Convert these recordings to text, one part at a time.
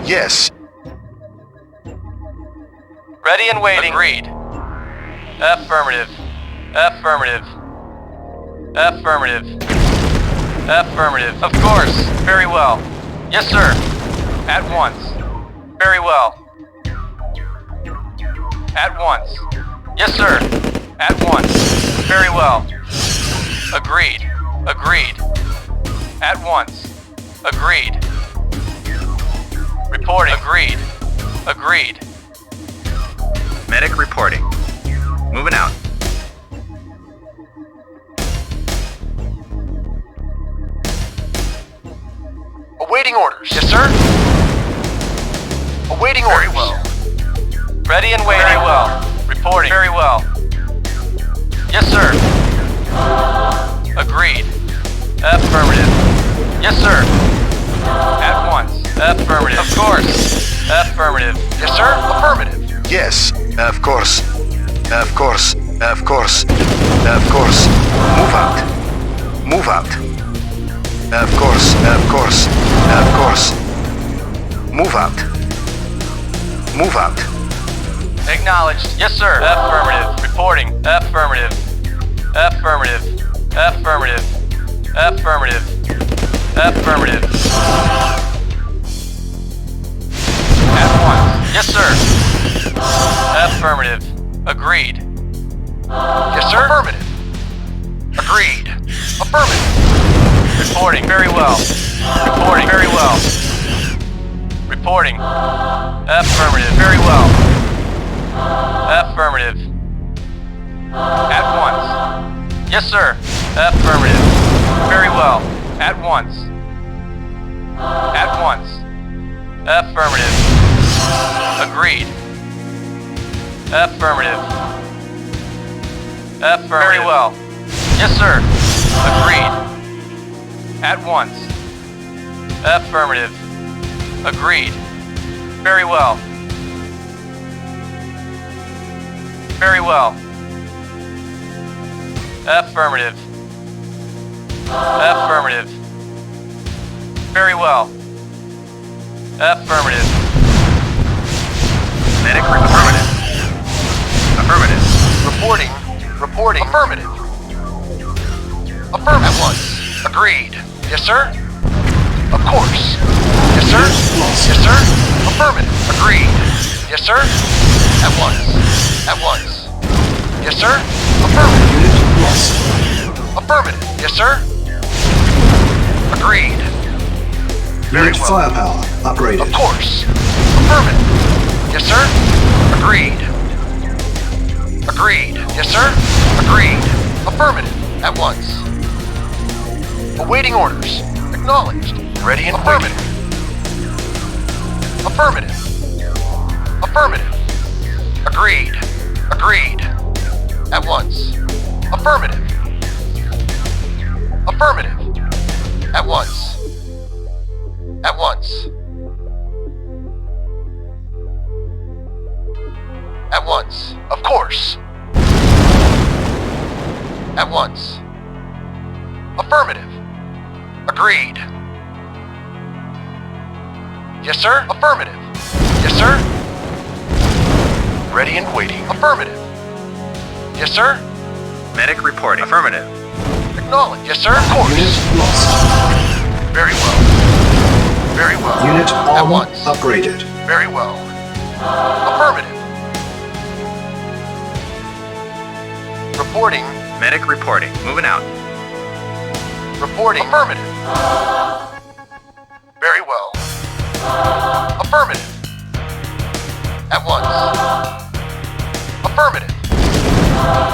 Yes. Ready and waiting. Agreed. Affirmative. Affirmative. Affirmative. Affirmative. Of course. Very well. Yes, sir. At once. Very well. At once. Yes, sir. At once. Very well. Agreed. Agreed. At once. Agreed. Reporting. Agreed. Agreed. Medic reporting. Moving out. Awaiting orders. Yes, sir. Awaiting orders. Very well. Ready and waiting. Very well. Reporting. Very well. Yes, sir. Agreed. Affirmative. Yes, sir. At once. Affirmative. Of course. Affirmative. Yes, sir. Affirmative. Yes, of course. Of course. Of course. Of course. Move out. Move out. Of course. Of course. Of course. Move out. Move out. Acknowledged. Yes, sir. Affirmative. Reporting. Affirmative. Affirmative. Affirmative. Affirmative. Affirmative. At once. Yes, sir. Affirmative. Agreed. Yes, sir. Affirmative. Agreed. Affirmative. Reporting. Very well. Reporting. Very well. Reporting. Affirmative. Very well. Affirmative. At once. Yes, sir. Affirmative. Very well. At once. At once. Affirmative. Agreed. Affirmative. Affirmative. Very well. Yes, sir. Agreed. At once. Affirmative. Agreed. Very well. Very well. Affirmative. Affirmative. Very well. Affirmative. Medic affirmative. Affirmative. Reporting. Reporting. Affirmative. Affirmative. At once. Agreed. Yes, sir. Of course. Yes, sir. Yes, sir. Affirmative. Agreed. Yes, sir. At once. At once. Yes, sir. Affirmative. Unit lost. Affirmative. Yes, sir. Agreed. Very Unit well. firepower upgraded. Of course. Affirmative. Yes, sir. Agreed. Agreed. Yes, sir. Agreed. Affirmative. At once. Awaiting orders. Acknowledged. Ready and affirmative. Affirmative. Affirmative. Agreed. Agreed. At once. Affirmative. Affirmative. At once. At once. At once. Of course. At once. Affirmative. Agreed. Yes, sir. Affirmative. Yes, sir. Ready and waiting. Affirmative. Yes, sir. Medic reporting. Affirmative. Acknowledge. Yes, sir. Of course. Unit lost. Very well. Very well. Unit At armor once. upgraded. Very well. Affirmative. Reporting. Medic reporting. Moving out. Reporting. Affirmative. Very well. Affirmative. At once. Affirmative.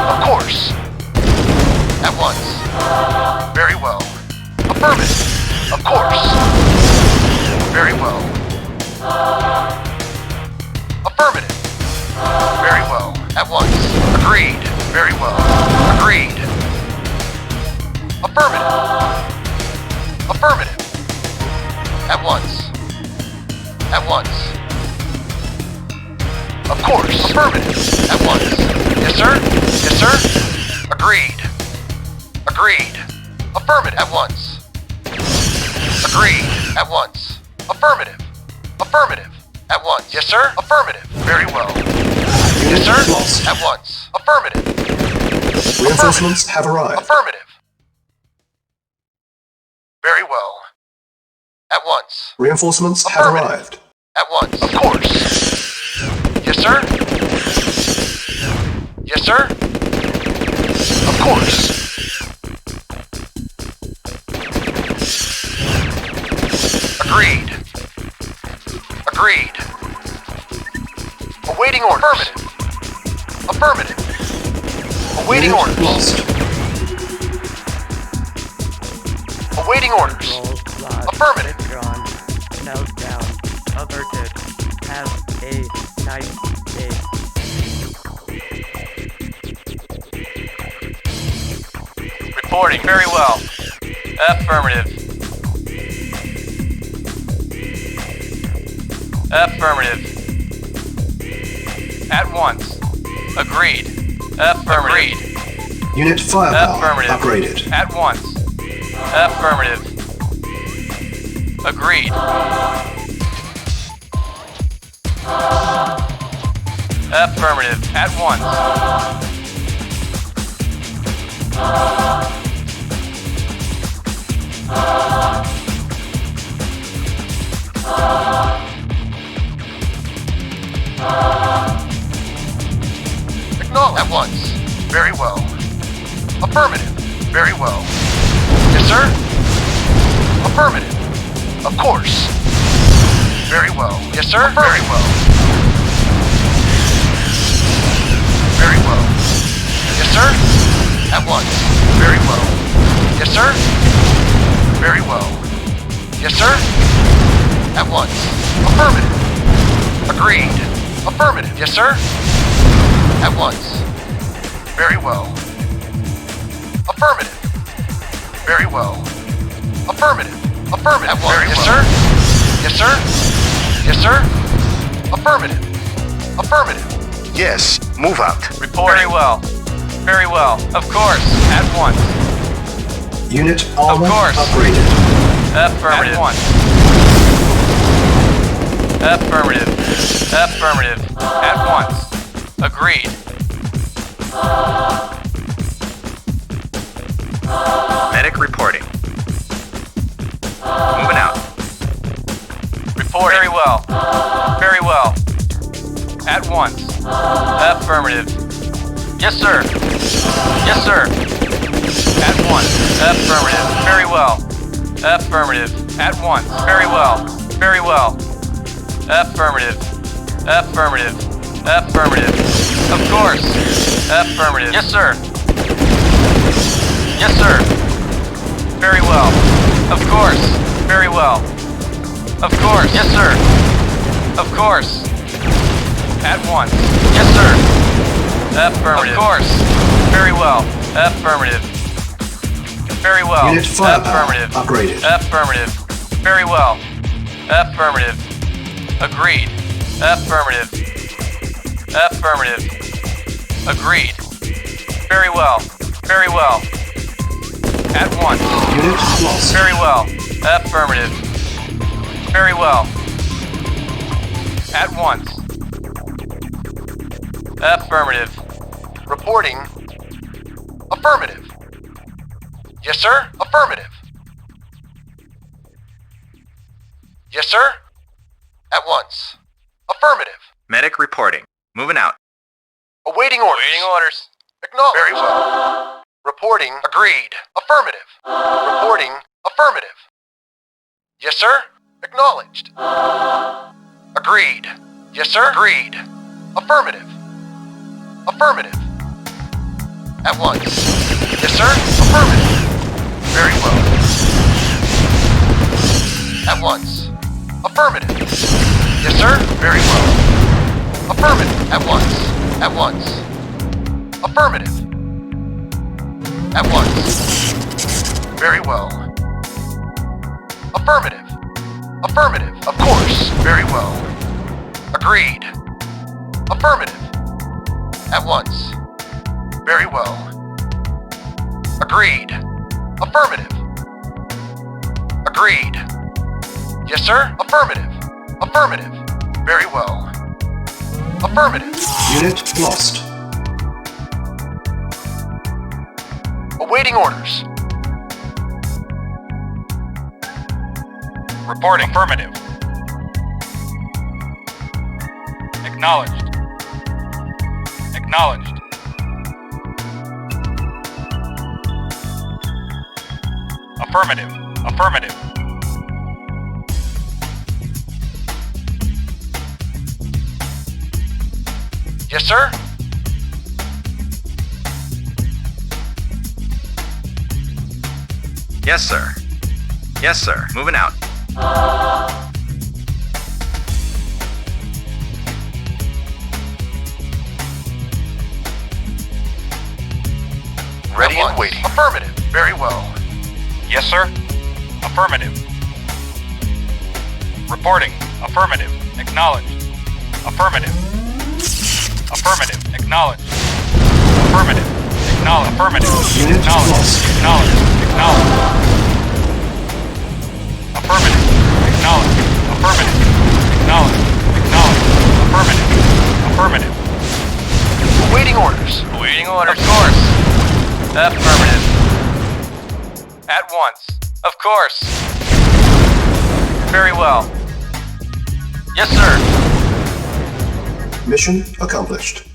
Of course. At once. Very well. Affirmative. Of course. Very well. Affirmative. Very well. At once. Agreed. Very well. Agreed. Affirmative. Affirmative. At once. At once. Of course. Affirmative. At once. Yes, sir. Yes, sir. Agreed. Agreed. Affirmative. At once. Agreed. At once. Affirmative. Affirmative. At once. Yes, sir. Affirmative. Very well. Yes, sir. Lost. At once. Affirmative. Reinforcements have arrived. Affirmative. Very well. At once. Reinforcements have Affirmative. arrived. At once. Of course. Yes, sir. Yes, sir. Of course. Agreed. Agreed. Awaiting orders. Affirmative. Affirmative. Awaiting Unit orders. lost. Awaiting orders. Roll lost. Affirmative. Withdrawn. Meltdown. Averted. Have a nice day. Reporting. Very well. Affirmative. Affirmative. At once. Agreed. Affirmative. Unit firepower Affirmative. upgraded. At once. Affirmative. Agreed. Affirmative. At once. Acknowledge. At once. Very well. Affirmative. Very well. Yes, sir. Affirmative. Of course. Very well. Yes, sir. Very well. Very well. Yes, sir. At once. Very well. Yes, sir. Very well. Yes, sir. At once. Affirmative. Agreed. Affirmative. Yes, sir. At once. Very well. Affirmative. Very well. Affirmative. Affirmative. At once. Yes, sir. Yes, sir. Yes, sir. Affirmative. Affirmative. Yes. Move out. Reporting. Very well. Very well. Of course. At once. Unit armor course. upgraded. Affirmative. At once. Affirmative. Affirmative. At once. Agreed. Medic reporting. Moving out. Reporting. Very well. Very well. At once. Affirmative. Yes, sir. Yes, sir. At once. Affirmative. Very well. Affirmative. At once. Very well. Very well. Affirmative. Affirmative. Affirmative. Of course. Affirmative. Yes, sir. Yes, sir. Very well. Of course. Very well. Of course. Yes, sir. Of course. At once. Yes, sir. Affirmative. Of course. Very well. Affirmative. Very well. Unit firepower Affirmative. upgraded. Affirmative. Very well. Affirmative. Agreed. Affirmative. Affirmative. Agreed. Very well. Very well. At once. Unit lost. Very well. Affirmative. Very well. At once. Affirmative. Reporting. Affirmative. Yes, sir. Affirmative. Yes, sir. At once. Affirmative. Medic reporting. Moving out. Awaiting orders. Waiting orders. Acknowledged. Very well. Reporting. Agreed. Affirmative. Reporting. Affirmative. Yes, sir. Acknowledged. Agreed. Yes, sir. Agreed. Affirmative. Affirmative. At once. Yes, sir. Affirmative. Very well. At once. Affirmative. Yes, sir. Very well. Affirmative. At once. At once. Affirmative. At once. Very well. Affirmative. Affirmative. Of course. Very well. Agreed. Affirmative. At once. Very well. Agreed. Affirmative. Agreed. Yes, sir. Affirmative. Affirmative. Very well. Affirmative. Unit lost. Awaiting orders. Reporting. Affirmative. Acknowledged. Acknowledged. Affirmative. Affirmative. Yes, sir? Yes, sir. Yes, sir. Moving out. Ready and waiting. Affirmative. Very well. Yes, sir. Affirmative. Reporting. Affirmative. Acknowledged. Affirmative. Affirmative. Acknowledged. Affirmative. Acknowledged. Affirmative. Unit Acknowledged. lost. Acknowledged. Acknowledged. Affirmative. Acknowledged. Affirmative. Acknowledged. Acknowledged. Affirmative. Affirmative. Awaiting orders. Awaiting orders. Of course. Affirmative. At once. Of course. Very well. Yes, sir. Mission accomplished.